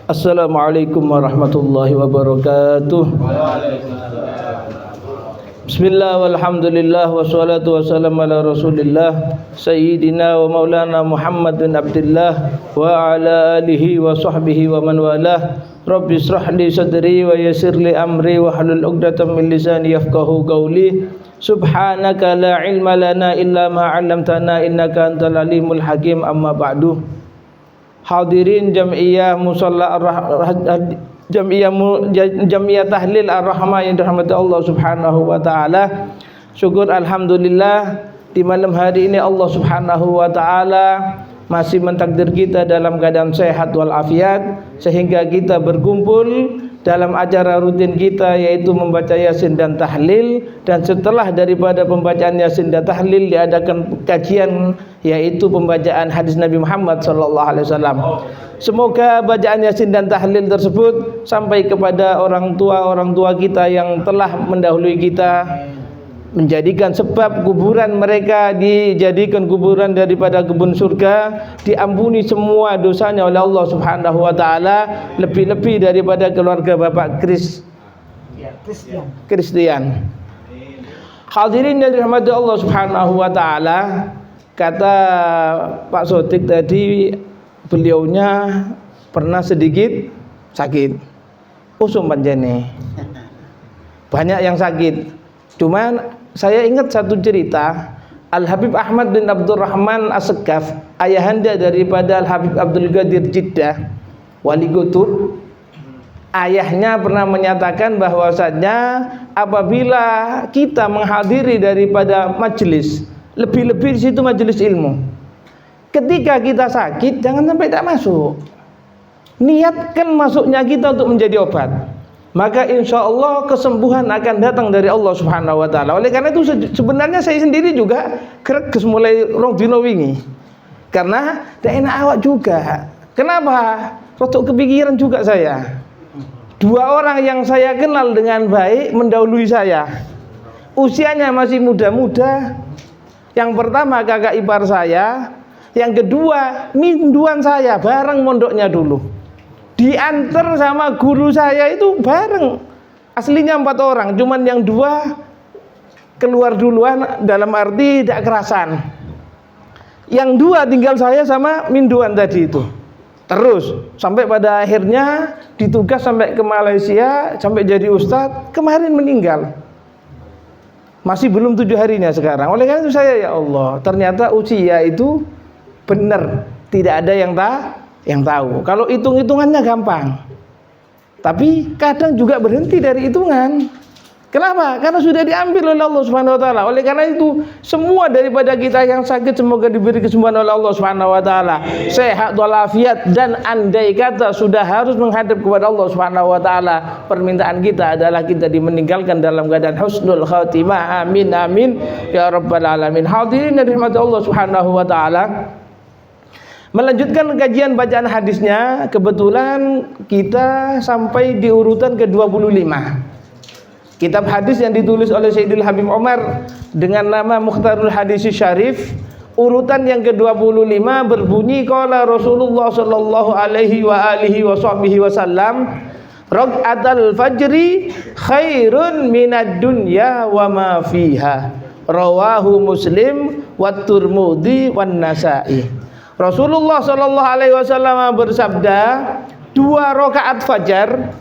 Assalamualaikum warahmatullahi wabarakatuh. Bismillah walhamdulillah wassalatu wassalamu ala rasulillah Sayyidina wa maulana Muhammad bin Abdullah wa ala alihi wa sahbihi wa man walah. Rabbi israh li sadri wa yassir li amri wa halul 'uqdatam min lisani yafqahu qawli. Subhanaka la ilma lana illa ma 'allamtana innaka antal alimul hakim. Amma ba'du. Hadirin Jam'iyah Musalla Jam'iyah Tahlil Ar-Rahmah yang dirahmati Allah Subhanahu wa taala. Syukur alhamdulillah di malam hari ini Allah Subhanahu wa taala masih mentakdir kita dalam keadaan sehat walafiat sehingga kita berkumpul dalam acara rutin kita, yaitu membaca Yasin dan tahlil. Dan setelah daripada pembacaan Yasin dan tahlil diadakan kajian, yaitu pembacaan hadis Nabi Muhammad SAW. Semoga bacaan Yasin dan tahlil tersebut sampai kepada orang tua kita yang telah mendahului kita, menjadikan sebab kuburan mereka dijadikan kuburan daripada kebun surga, diampuni semua dosanya oleh Allah Subhanahu wa taala, lebih-lebih daripada keluarga Bapak Kristian. Hadirin yang dirahmati Allah Subhanahu wa taala, kata Pak Sodik tadi, beliaunya pernah sedikit sakit. Usum panjene. Banyak yang sakit. Cuman saya ingat satu cerita, Al-Habib Ahmad bin Abdurrahman As-Sekaf, ayahanda daripada Al-Habib Abdul Qadir Jiddah, wali kutub. Ayahnya pernah menyatakan bahwasannya apabila kita menghadiri daripada majelis, lebih-lebih di situ majelis ilmu, ketika kita sakit jangan sampai tak masuk. Niatkan masuknya kita untuk menjadi obat, maka insya Allah kesembuhan akan datang dari Allah Subhanahu wa taala. Oleh karena itu sebenarnya saya sendiri juga greges mulai rong dino wingi, karena tidak enak awak juga. Kenapa? Rotok kepikiran juga saya. Dua orang yang saya kenal dengan baik mendahului saya, usianya masih muda-muda. Yang pertama kakak ipar saya, yang kedua minduan saya, bareng mondoknya dulu. Diantar sama guru saya itu bareng. Aslinya 4 orang, cuman yang 2 keluar duluan, dalam arti tidak kerasan. Yang 2 tinggal saya sama minduan tadi itu. Terus sampai pada akhirnya ditugas sampai ke Malaysia, sampai jadi ustadz. Kemarin meninggal, masih belum 7 harinya sekarang. Oleh karena itu saya, ya Allah, ternyata usia itu benar, tidak ada yang tahu. Kalau hitung-hitungannya gampang, tapi kadang juga berhenti dari hitungan. Kenapa? Karena sudah diambil oleh Allah Subhanahu wa taala. Oleh karena itu semua daripada kita yang sakit semoga diberi kesembuhan oleh Allah Subhanahu wa taala, sehat walafiat. Dan andai kata sudah harus menghadap kepada Allah Subhanahu wa taala, permintaan kita adalah kita dimeninggalkan dalam keadaan husnul khatimah. Amin amin ya rabbal alamin. Hadirin yang dirahmati Allah Subhanahu wa taala, melanjutkan kajian bacaan hadisnya, kebetulan kita sampai di urutan ke-25. Kitab hadis yang ditulis oleh Sayyidil Habib Umar dengan nama Mukhtarul Hadis Syarif, urutan yang ke-25 berbunyi qala Rasulullah sallallahu alaihi wa alihi wa sahbihi wasallam, raq'atul fajri khairun minad dunya wa ma fiha. Rawahu Muslim wa Tirmidzi wan Nasa'i. Rasulullah sallallahu alaihi wasallam bersabda, 2 rakaat fajar.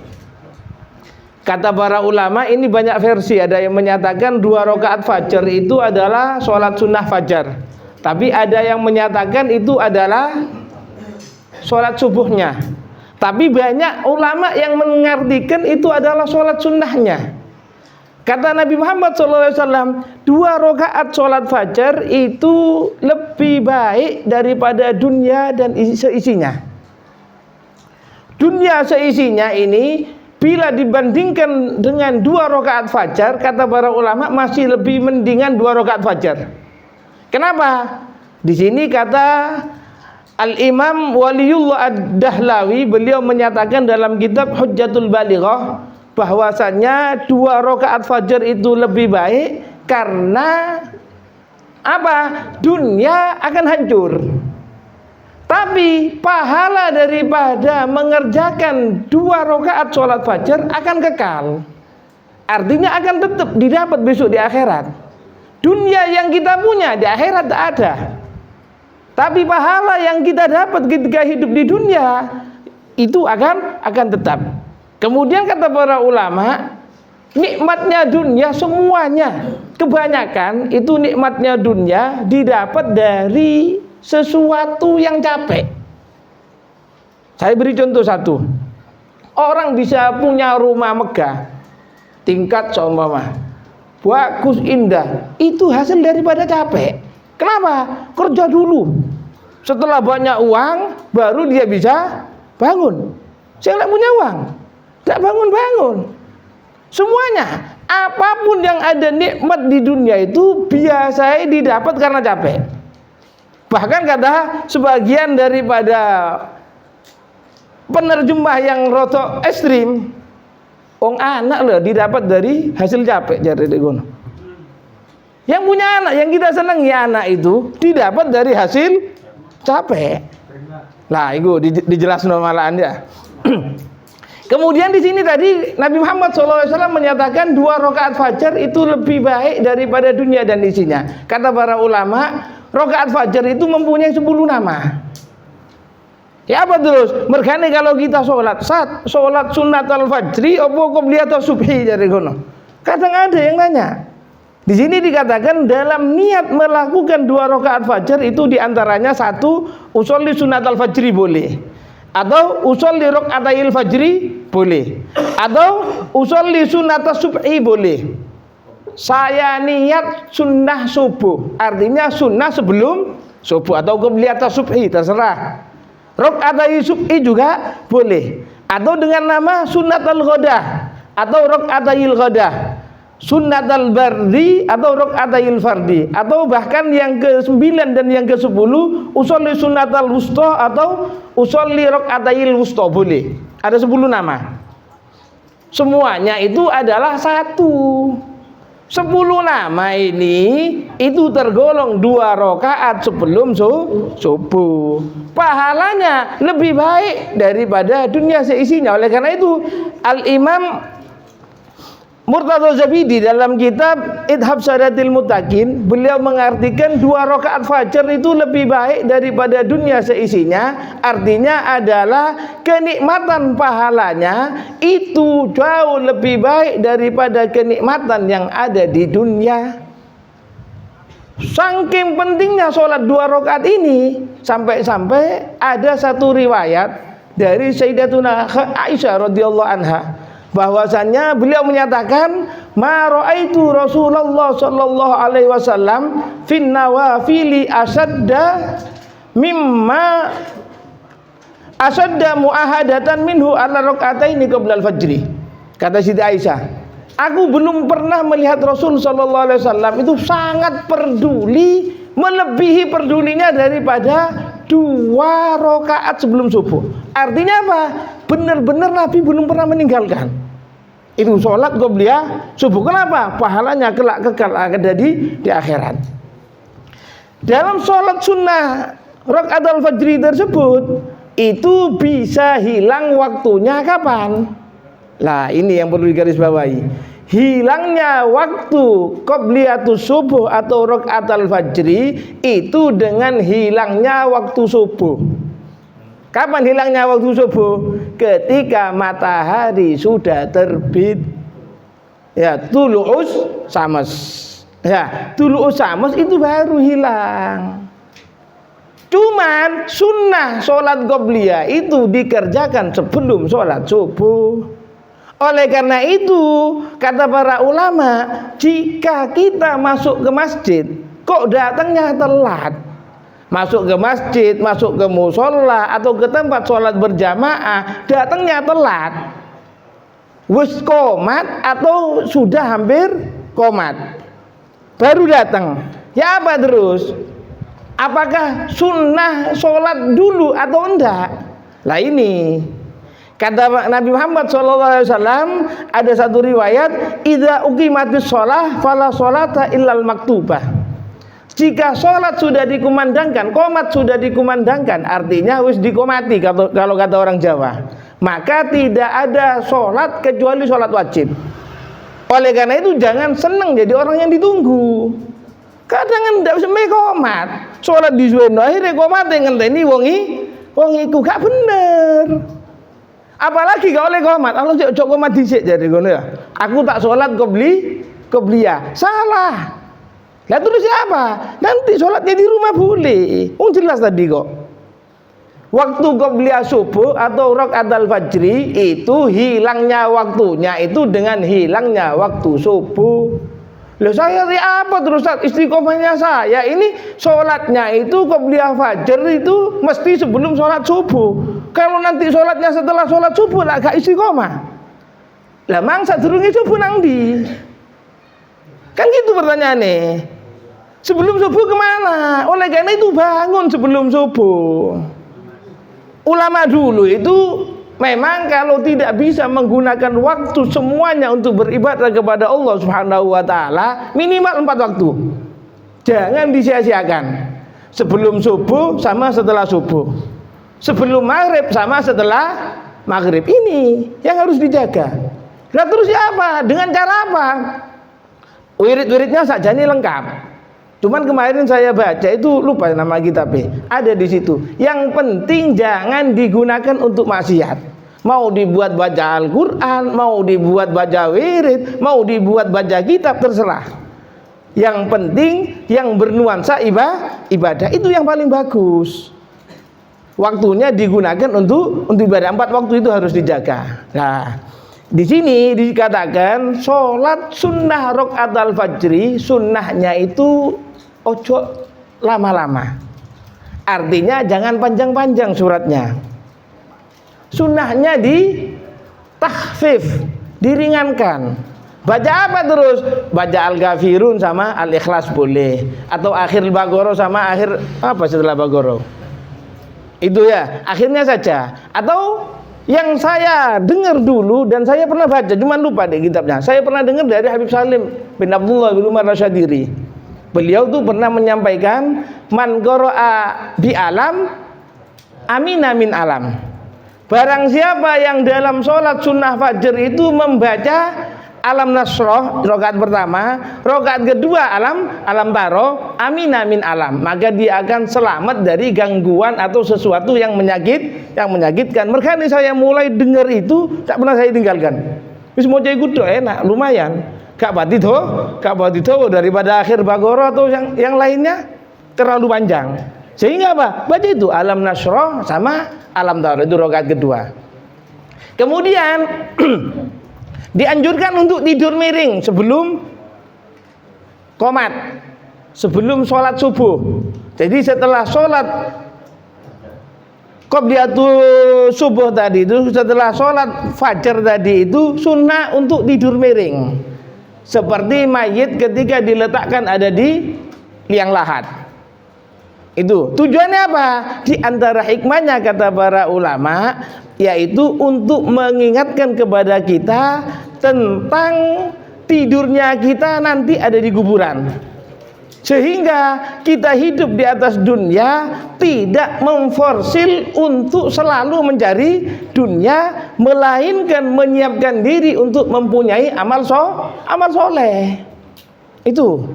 Kata para ulama ini banyak versi, ada yang menyatakan 2 rakaat fajar itu adalah sholat sunnah fajar, tapi ada yang menyatakan itu adalah sholat subuhnya. Tapi banyak ulama yang mengartikan itu adalah sholat sunnahnya. Kata Nabi Muhammad SAW, 2 rakaat sholat fajar itu lebih baik daripada dunia dan seisinya. Dunia seisinya ini bila dibandingkan dengan 2 rakaat fajar, kata para ulama masih lebih mendingan 2 rakaat fajar. Kenapa? Di sini kata Al-Imam Waliullah Ad-Dahlawi, beliau menyatakan dalam kitab Hujjatul Balighah bahwasannya 2 rakaat fajar itu lebih baik karena apa? Dunia akan hancur. Tapi pahala daripada mengerjakan 2 rakaat sholat fajar akan kekal. Artinya akan tetap didapat besok di akhirat. Dunia yang kita punya di akhirat tak ada. Tapi pahala yang kita dapat ketika hidup di dunia itu akan tetap. Kemudian kata para ulama, nikmatnya dunia semuanya, kebanyakan itu nikmatnya dunia didapat dari sesuatu yang capek. Saya beri contoh satu. Orang bisa punya rumah megah, tingkat seumpama, bagus, indah, itu hasil daripada capek. Kenapa? Kerja dulu. Setelah banyak uang, baru dia bisa bangun. Saya nggak punya uang, nggak bangun-bangun. Semuanya, apapun yang ada nikmat di dunia itu biasanya didapat karena capek. Bahkan kata sebagian daripada penerjemah yang rotok ekstrim, anak loh didapat dari hasil capek, jadi degono. Yang punya anak, yang kita senangi anak itu didapat dari hasil capek. Lah, itu dijelaskan malahan ya. Kemudian di sini tadi Nabi Muhammad SAW menyatakan 2 rakaat fajar itu lebih baik daripada dunia dan isinya. Kata para ulama, rakaat fajar itu mempunyai 10 nama. Ya apa terus? Mergane kalau kita sholat sunat al-fajri apa qobliyah subhi dari kono. Kadang ada yang nanya. Di sini dikatakan dalam niat melakukan 2 rakaat fajar itu diantaranya 1, usolli sunat al-fajri boleh, atau usolli rakaatayil fajri boleh, atau usolli sunat subhi boleh. Saya niat sunnah subuh, artinya sunnah sebelum subuh, atau qobliyah subhi, terserah. Rakaatayil subhi juga boleh, atau dengan nama sunat al-ghadah atau rakaatayil ghadah, sunnat al-bardi atau rakaatayil fardi, atau bahkan yang ke-9 dan yang ke-10 usolli sunnat al-wusta atau usolli rakaatayil wusta boleh. Ada 10 nama. Semuanya itu adalah 1. 10 nama ini itu tergolong 2 rakaat sebelum subuh. Pahalanya lebih baik daripada dunia seisinya. Oleh karena itu Al-Imam Murtadha Zabidi dalam kitab Ithab Syaratil Muttaqin, beliau mengartikan 2 rakaat fajar itu lebih baik daripada dunia seisinya. Artinya adalah kenikmatan pahalanya itu jauh lebih baik daripada kenikmatan yang ada di dunia. Saking pentingnya sholat 2 rakaat ini, sampai-sampai ada satu riwayat dari Sayyidatuna Aisyah radhiyallahu anha, bahwasannya beliau menyatakan, ma ra'aitu Rasulullah sallallahu alaihi wasallam fin nawafili asadda mimma asadda muahadatan minhu ala rakaataini qabla al-fajri. Kata Siti Aisyah, aku belum pernah melihat Rasul sallallahu alaihi wasallam itu sangat peduli, melebihi pedulinya daripada 2 rakaat sebelum subuh. Artinya apa? Benar-benar Nabi belum pernah meninggalkan itu sholat qobliyah subuh. Kenapa? Pahalanya kelak kekal ada di akhirat. Dalam sholat sunnah rakaat al-fajri tersebut itu bisa hilang waktunya kapan? Lah ini yang perlu digarisbawahi. Hilangnya waktu qobliyatus subuh atau rakaat al-fajri itu dengan hilangnya waktu subuh. Kapan hilangnya waktu subuh? Ketika matahari sudah terbit. Ya, tulu'us syams. Ya, tulu'us syams itu baru hilang. Cuman sunnah sholat qobliyah itu dikerjakan sebelum sholat subuh. Oleh karena itu, kata para ulama, jika kita masuk ke masjid, kok datangnya telat, masuk ke masjid, masuk ke musola atau ke tempat sholat berjamaah, datangnya telat, wis qomat atau sudah hampir qomat, baru datang. Ya apa terus? Apakah sunnah sholat dulu atau enggak? Lah ini kata Nabi Muhammad SAW, ada satu riwayat, idza uqimatis shalah fala sholata illal maktubah. Jika sholat sudah dikumandangkan, qomat sudah dikumandangkan, artinya wis dikomati kalau kata orang Jawa. Maka tidak ada sholat kecuali sholat wajib. Oleh karena itu jangan senang jadi orang yang ditunggu. Kadang kan tidak bisa qomat. Sholat disuwen akhirnya qomat ngenteni wong iku gak bener. Apalagi gak oleh qomat. Allah cok qomat dhisik jadi ngono ya. Aku tak sholat qobliyah. Salah. Lah terus siapa? Nanti sholatnya di rumah boleh. Jelas tadi kok. Waktu qobliyah subuh atau rakaat fajri itu hilangnya waktunya itu dengan hilangnya waktu subuh. Loh saya apa terus istiqomahnya saya ini sholatnya itu qobliyah fajr itu mesti sebelum sholat subuh. Kalau nanti sholatnya setelah sholat subuh lah gak istiqomah. Lah mang sadurunge subuh nang ndi? Kan gitu pertanyaannya. Sebelum subuh kemana? Oleh karena itu bangun sebelum subuh. Ulama dulu itu memang kalau tidak bisa menggunakan waktu semuanya untuk beribadah kepada Allah Subhanahu wa taala, minimal 4 waktu. Jangan disia-siakan. Sebelum subuh sama setelah subuh. Sebelum maghrib sama setelah maghrib. Ini yang harus dijaga. Nah terus siapa? Dengan cara apa? Wirid-wiridnya saja ini lengkap. Cuman kemarin saya baca itu lupa nama kitabnya. Ada di situ. Yang penting jangan digunakan untuk maksiat. Mau dibuat baca Al-Qur'an, mau dibuat baca wirid, mau dibuat baca kitab terserah. Yang penting yang bernuansa ibadah itu yang paling bagus. Waktunya digunakan untuk ibadah. 4 waktu itu harus dijaga. Nah, di sini dikatakan sholat sunnah rakaat al-fajri, sunnahnya itu ojo lama-lama. Artinya jangan panjang-panjang suratnya. Sunnahnya di takhfif, diringankan. Baca apa terus? Baca Al-Ghafirun sama Al-Ikhlas boleh. Atau akhir Al-Baqarah sama akhir apa setelah Baqarah? Itu ya, akhirnya saja. Atau yang saya dengar dulu dan saya pernah baca, cuman lupa deh kitabnya. Saya pernah dengar dari Habib Salim bin Abdullah bin Umar Rasyadiri. Beliau tuh pernah menyampaikan man qara'a bi alam amina min alam. Barang siapa yang dalam sholat sunnah fajr itu membaca alam nasroh rakaat pertama, rakaat kedua alam taro, amina min alam, maka dia akan selamat dari gangguan atau sesuatu yang menyakitkan. Makanya saya mulai dengar itu tak pernah saya tinggalkan. Wis mau ikut enak, lumayan. Gak batito daripada akhir Baqarah atau yang lainnya terlalu panjang. Sehingga apa? Baca itu alam nasroh sama alam taro, itu rakaat kedua. Kemudian dianjurkan untuk tidur miring sebelum qomat, sebelum sholat subuh. Jadi setelah sholat qobliyatul subuh tadi itu, setelah sholat fajar tadi itu sunnah untuk tidur miring, seperti mayit ketika diletakkan ada di liang lahat. Itu tujuannya apa? Di antara hikmahnya kata para ulama, yaitu untuk mengingatkan kepada kita tentang tidurnya kita nanti ada di kuburan, sehingga kita hidup di atas dunia tidak memforsil untuk selalu mencari dunia, melainkan menyiapkan diri untuk mempunyai amal soleh. Itu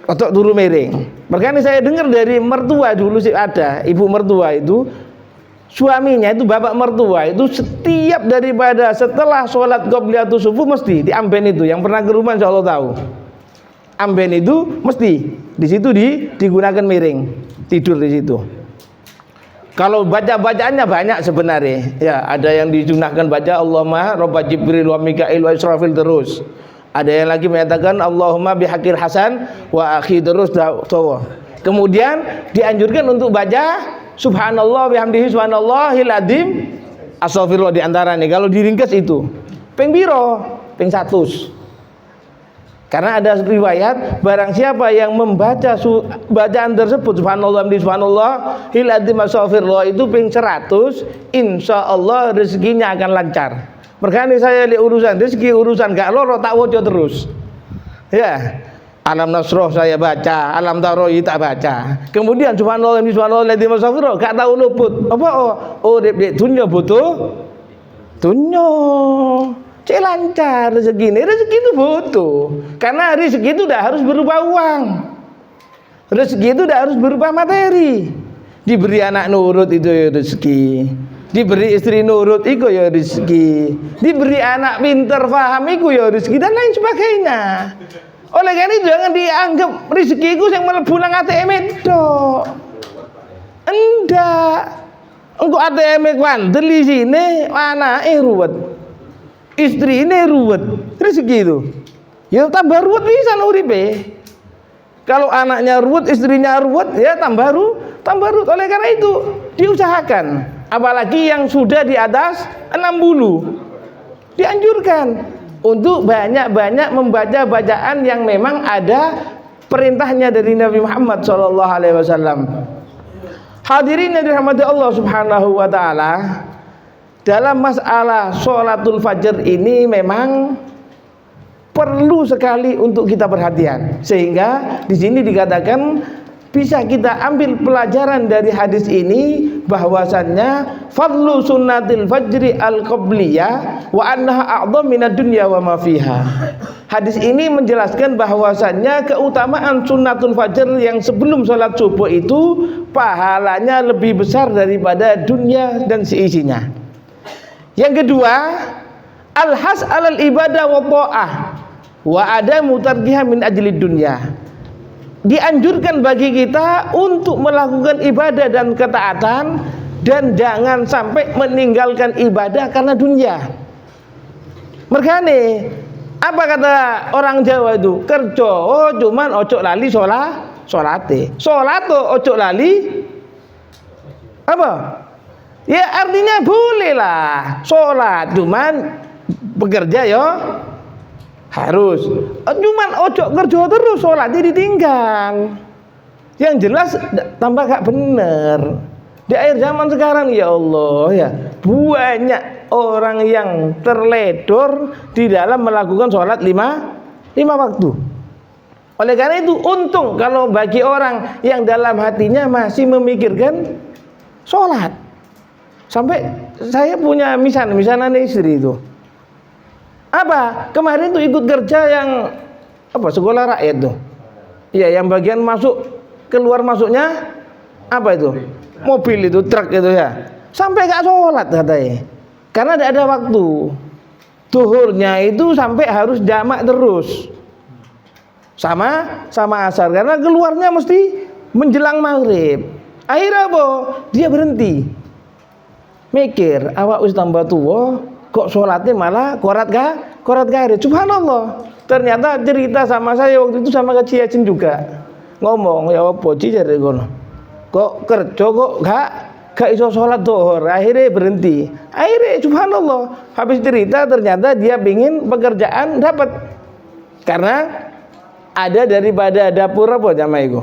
otak turu miring. Makanya saya dengar dari mertua dulu sih, ada ibu mertua itu, suaminya itu bapak mertua itu setiap daripada setelah sholat qobliyatus subuh mesti di amben itu, yang pernah ke rumah insya Allah tahu. Amben itu mesti di situ digunakan miring, tidur di situ. Kalau bacaannya banyak sebenarnya. Ya, ada yang disunahkan baca Allahumma robba Jibril wa Mikail wa Israfil terus. Ada yang lagi menyatakan Allahumma bihaqil hasan wa akhi terus tawa. Kemudian dianjurkan untuk baca subhanallah bihamdihi subhanallahil adzim astaghfirullah di antaranya. Kalau diringkas itu ping piro? Ping 100. Karena ada riwayat barang siapa yang membaca bacaan tersebut subhanallah bihamdihi subhanallahil adzim astaghfirullah itu ping 100, insyaallah rezekinya akan lancar. Makanya saya lihat urusan rezeki, urusan gak loro tak woco terus. Ya. Alam Nasroh saya baca, Alam Taroyi tak baca. Kemudian subhanallah alladzi maghfirah gak tahu luput. Apa oh dek dunya butuh dunya. Cek lancar rezeki ini, rezeki itu butuh. Karena rezeki itu tidak harus berupa uang. Rezeki itu tidak harus berupa materi. Diberi anak nurut itu ya rezeki. Diberi istri nurut itu ya rezeki. Diberi anak pintar paham itu ya rezeki dan lain sebagainya. Oleh karena itu jangan dianggap rezeki itu yang mlebu nang ATM itu. Enggak. Engko ATM kuandel di sini anake ruwet. Istri ini ruwet. Rezeki itu. Ya tambah ruwet bisa uripe. Kalau anaknya ruwet, istrinya ruwet, ya tambah ruwet. Oleh karena itu diusahakan. Apalagi yang sudah di atas 60, dianjurkan untuk banyak-banyak membaca bacaan yang memang ada perintahnya dari Nabi Muhammad SAW. Hadirin yang dirahmati Allah Subhanahu wa taala, dalam masalah sholatul fajr ini memang perlu sekali untuk kita perhatian, sehingga di sini dikatakan bisa kita ambil pelajaran dari hadis ini bahwasannya fadlu sunnatil fajri al-qabliyah wa annaha a'dham minad dunya wa ma fiha. Hadis ini menjelaskan bahwasannya keutamaan sunnatul fajr yang sebelum salat subuh itu pahalanya lebih besar daripada dunia dan seisinya. Yang kedua, al-has 'alal ibadah wa ta'ah wa adamu tarkiha min ajli dunya. Dianjurkan bagi kita untuk melakukan ibadah dan ketaatan dan jangan sampai meninggalkan ibadah karena dunia. Mergane apa kata orang Jawa itu? Kerja oh cuman ojo lali salate. Salat ojo lali apa? Ya artinya boleh lah salat, cuman bekerja ya harus. Cuman ojo kerja terus salatnya ditinggal. Yang jelas tambah gak bener. Di akhir zaman sekarang ya Allah ya, banyak orang yang terledor di dalam melakukan sholat lima waktu. Oleh karena itu untung kalau bagi orang yang dalam hatinya masih memikirkan sholat. Sampai saya punya misanan istri itu. Apa? Kemarin tuh ikut kerja yang apa? Sekolah rakyat tuh. Iya, yang bagian masuk keluar masuknya apa itu? Mobil itu, truk itu ya. Sampai gak sholat katanya. Karena tidak ada waktu. Duhurnya itu sampai harus jamak terus. Sama asar karena keluarnya mesti menjelang maghrib. Akhirnya apa? Dia berhenti. Mikir, awak wis tambah tua, kok sholatnya malah korat gare. Subhanallah. Ternyata cerita sama saya waktu itu sama Kak Ciacin juga. Ngomong, ya apa Ci jare ngono. Kok kerja kok gak iso sholat zuhur. Akhirnya berhenti. Akhirnya subhanallah, habis cerita ternyata dia pingin pekerjaan dapat. Karena ada daripada dapur apa namanya itu?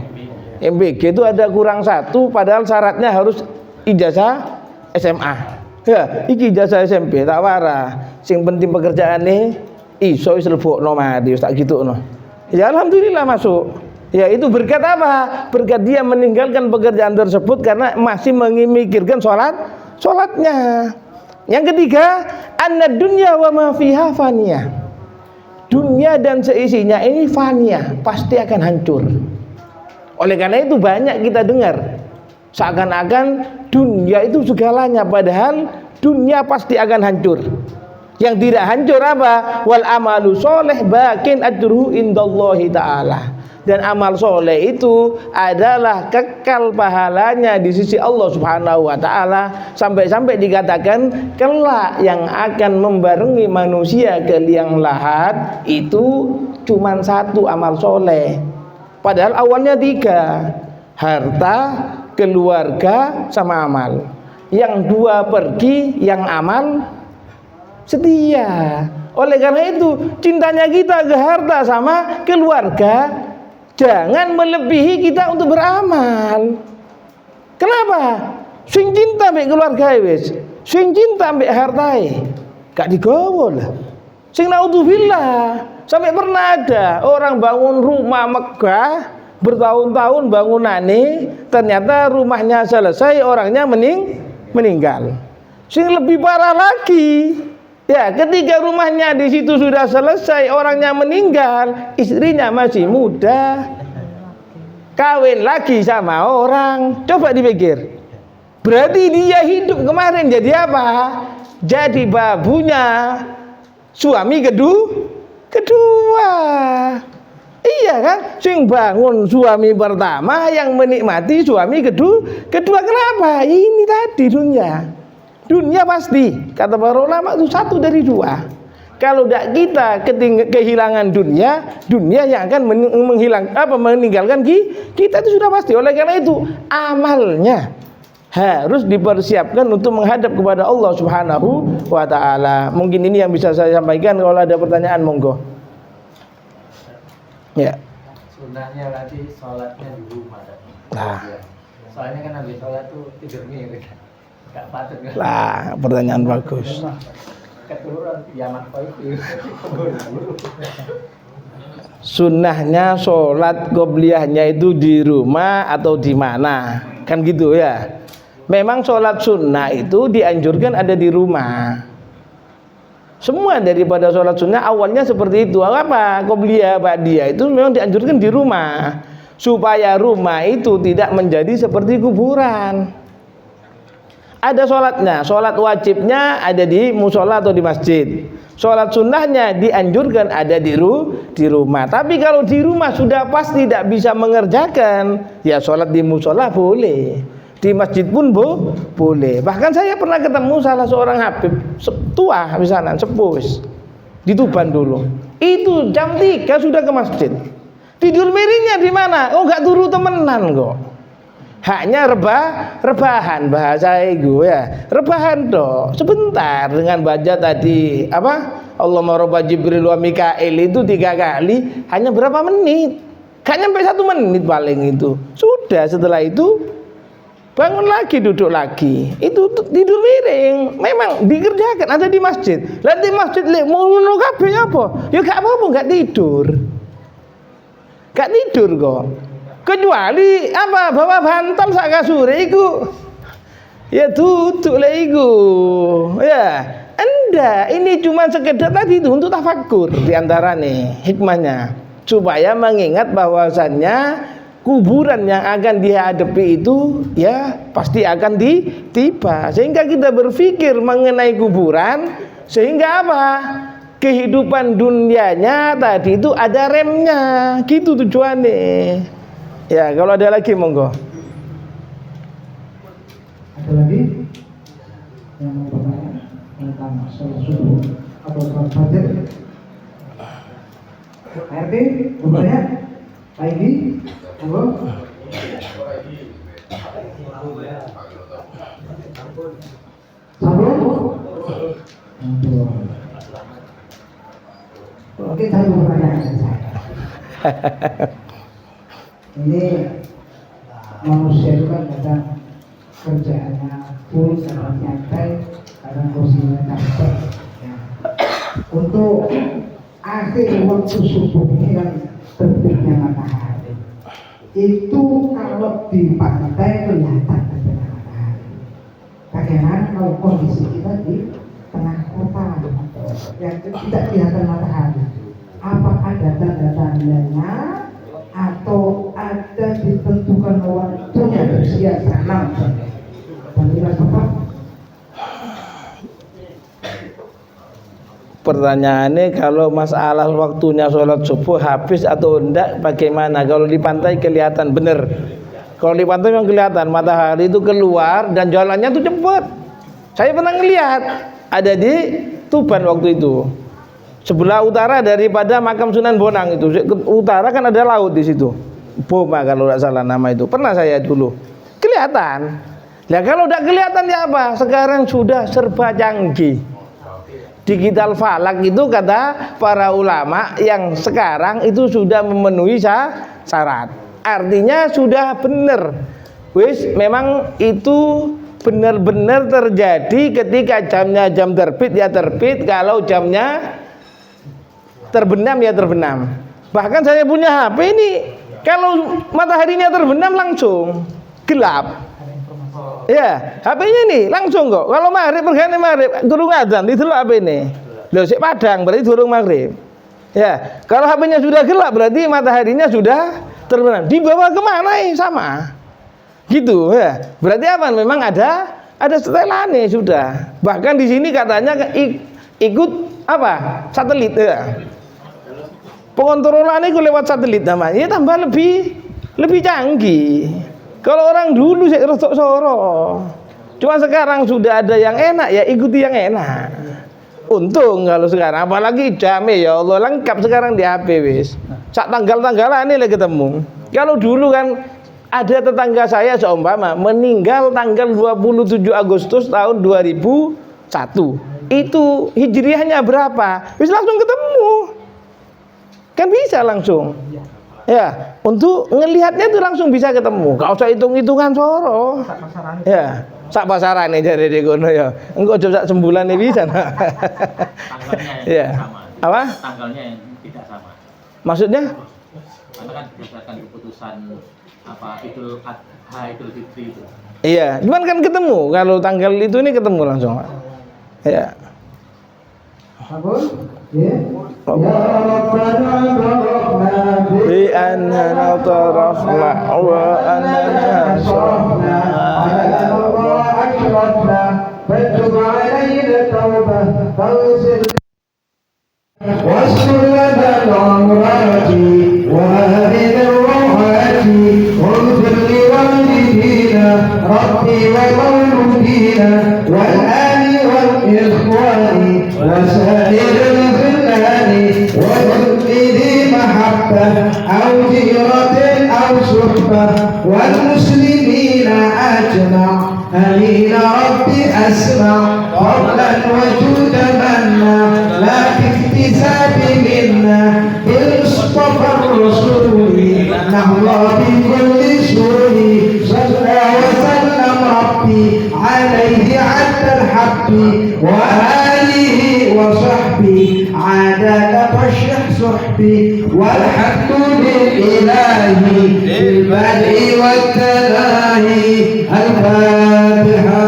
MBG itu ada kurang satu, padahal syaratnya harus ijazah SMA. Ya, iki ijazah SMP tak wara. Sing penting pekerjaane iso wis lebokno mati wis tak gitokno. Ya alhamdulillah masuk. Ya itu berkat apa? Berkat dia meninggalkan pekerjaan tersebut karena masih memikirkan sholatnya. Yang ketiga, annad dunya wa ma fiha faniyah. Dunia dan seisinya ini faniyah, pasti akan hancur. Oleh karena itu banyak kita dengar seakan-akan dunia itu segalanya, padahal dunia pasti akan hancur. Yang tidak hancur apa? Wal amalu sholeh bakin ajruhu indallahi ta'ala. Dan amal soleh itu adalah kekal pahalanya di sisi Allah Subhanahu wa taala, sampai-sampai dikatakan kelak yang akan membarengi manusia ke liang lahat itu cuma satu amal soleh. Padahal awalnya 3, harta, keluarga, sama amal. Yang 2 pergi, yang amal setia. Oleh karena itu cintanya kita ke harta sama keluarga jangan melebihi kita untuk beramal. Kenapa? Sing cinta mbek keluargae wis, sing cinta mbek hartae gak digawa lah. Sing naudzubillah, sampai pernah ada orang bangun rumah megah bertahun-tahun bangunane, ternyata rumahnya selesai, orangnya meninggal. Sing lebih parah lagi, ya ketika rumahnya di situ sudah selesai, orangnya meninggal, istrinya masih muda, kawin lagi sama orang. Coba dipikir, berarti dia hidup kemarin jadi apa? Jadi babunya suami kedua. Iya kan? Sing bangun suami pertama, yang menikmati suami kedua. Kenapa? Ini tadi dunia pasti, kata para ulama, itu satu dari dua. Kalau tidak kita kehilangan dunia yang akan meninggalkan kita itu sudah pasti. Oleh karena itu amalnya harus dipersiapkan untuk menghadap kepada Allah Subhanahu wa ta'ala. Mungkin ini yang bisa saya sampaikan. Kalau ada pertanyaan monggo. Ya. Sunnahnya berarti sholatnya di rumah. Nah. Soalnya kan habis sholat tuh tidur miring. Gak patut kan? Lah, pertanyaan bagus. Keturunan kiamat itu. Sunnahnya sholat qobliyahnya itu di rumah atau di mana? Kan gitu ya. Memang sholat sunnah itu dianjurkan ada di rumah. Semua daripada sholat sunnah awalnya seperti itu. Apa? Qobliyah, ba'diyah itu memang dianjurkan di rumah, supaya rumah itu tidak menjadi seperti kuburan. Ada sholatnya, sholat wajibnya ada di musola atau di masjid. Sholat sunnahnya dianjurkan ada di rumah. Tapi kalau di rumah sudah pasti tidak bisa mengerjakan, ya sholat di musola boleh, di masjid pun boleh. Bahkan saya pernah ketemu salah seorang habib tua misalnya, sepuh di Tuban dulu. Itu jam 3 sudah ke masjid. Tidur miringnya di mana? Oh, nggak turu temenan kok. Haknya rebahan bahasa itu ya. Rebahan toh sebentar dengan baca tadi apa? Allahumma robba Jibril wa Mikail itu 3 kali hanya berapa menit? Gak nyampe 1 menit paling itu. Sudah setelah itu bangun lagi, duduk lagi. Itu tidur miring. Memang dikerjakan ada di masjid. Lah di masjid mau ngono kabeh apa? Ya gak apa-apa, gak tidur. Gak tidur kok. Kecuali apa? Bawa bantal sak kasure iku. Ya duduk lah iku. Ya, Anda ini cuma sekedar tadi itu untuk tafakur di antara nih hikmahnya, supaya mengingat bahwasannya kuburan yang akan dihadapi itu ya pasti akan tiba, sehingga kita berpikir mengenai kuburan, sehingga apa? Kehidupan dunianya tadi itu ada remnya, gitu tujuannya. Ya, kalau ada lagi monggo. Ada lagi yang mau bertanya tentang sholat subuh atau sholat fajar? RT, bertanya? Lagi? Monggo. Oke, saya mau bertanya. Ini manusia itu kan kadang kerjaannya full, kadang nyantai, kadang kursinya capek. Ya. Untuk akhir waktu subuh ini kan terbitnya matahari. Itu kalau di pantai kelihatan terbitnya matahari. Bagaimana kalau kondisi kita di tengah kota yang tidak kelihatan matahari? Apa ada tanda-tandanya? Atau ada ditentukan waktunya usia tanam dan tidak tepat? Pertanyaannya kalau masalah waktunya sholat subuh habis atau enggak bagaimana? Kalau di pantai kelihatan bener. Kalau di pantai memang kelihatan matahari itu keluar dan jalannya tuh cepat. Saya pernah ngelihat ada di Tuban waktu itu. Sebelah utara daripada makam Sunan Bonang itu, utara kan ada laut di situ, Boma kalau tidak salah nama itu. Pernah saya dulu kelihatan. Nah kalau tidak kelihatan ya apa? Sekarang sudah serba canggih. Digital falak itu kata para ulama yang sekarang itu sudah memenuhi syarat. Artinya sudah benar. Wis memang itu benar-benar terjadi ketika jamnya jam terbit ya terbit, kalau jamnya terbenam ya terbenam. Bahkan saya punya HP ini, kalau mataharinya terbenam langsung gelap. Ya, HP-nya nih langsung kok. Kalau maghrib perganti maghrib, durung adzan itu HP ini. Loh, sik padang berarti durung maghrib. Ya, kalau HP-nya sudah gelap berarti mataharinya sudah terbenam. Dibawa kemana sama? Gitu ya. Berarti apa? Memang ada setelannya sudah. Bahkan di sini katanya ikut apa? Satelit ya. Pengontrolan itu lewat satelit namanya. Ya tambah lebih canggih. Kalau orang dulu sih rotok soro. Cuma sekarang sudah ada yang enak ya ikuti yang enak. Untung kalau sekarang, apalagi jame ya Allah lengkap sekarang di HP wis. Sak tanggal-tanggalan ini lagi ketemu. Kalau dulu kan ada tetangga saya seumpama meninggal tanggal 27 Agustus tahun 2001. Itu hijriahnya berapa? Wis langsung ketemu. Kan bisa langsung. Ya, untuk ngelihatnya itu langsung bisa ketemu. Gak usah hitung-hitungan soro. Ya. Sak pasarane jare di kono ya. Engko aja sak sembulane bisa. Tanggalnya yang ya. sama. Apa? Tanggalnya yang tidak sama. Maksudnya? Karena kan berdasarkan keputusan Idul Adha, Idul Fitri itu. Iya, cuman kan ketemu kalau tanggal itu ini ketemu langsung. Ya. Ya Rabbana Bi annana tarafna wa annana sahna فتب علينا توبة فاغفر واستر لنا العورات وآمن الروعات واغفر لوالدينا ربي ومولودينا والآل والإخوان وسائر الخلان وكل ذي محبة أو جيرة أو صحبة والمسلمين أجمع آمين ربي أسمع قبلا وجود منا لا باكتساب منا بالمصطفى الرسول نحظى بكل سور صلى وسلم ربي عليه عد الحق وآله وصحبه عادة فشح صحبي والحمد لله في البدء والتلاهي الفاتحة.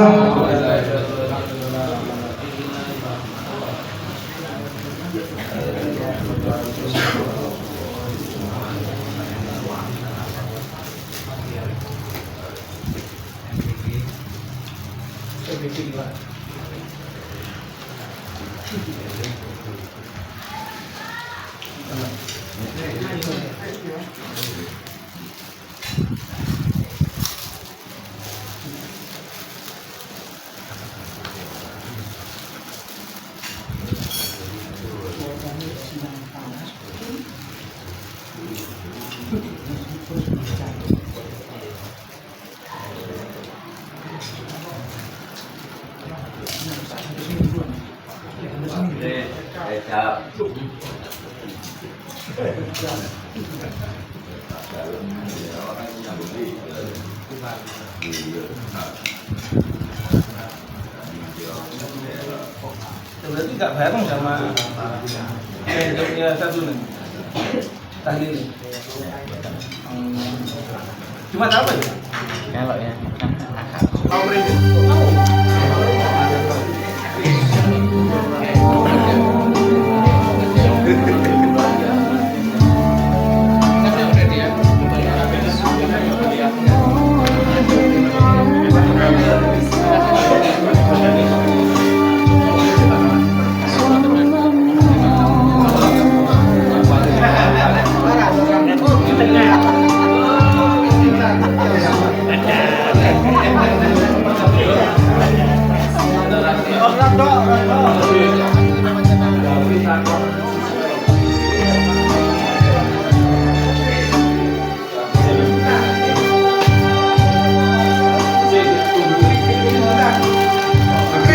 Berarti nggak bareng sama yang satu nih tadi nih. Cuma apa ya? Kalau ya Power Ranger.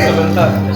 Sebentar.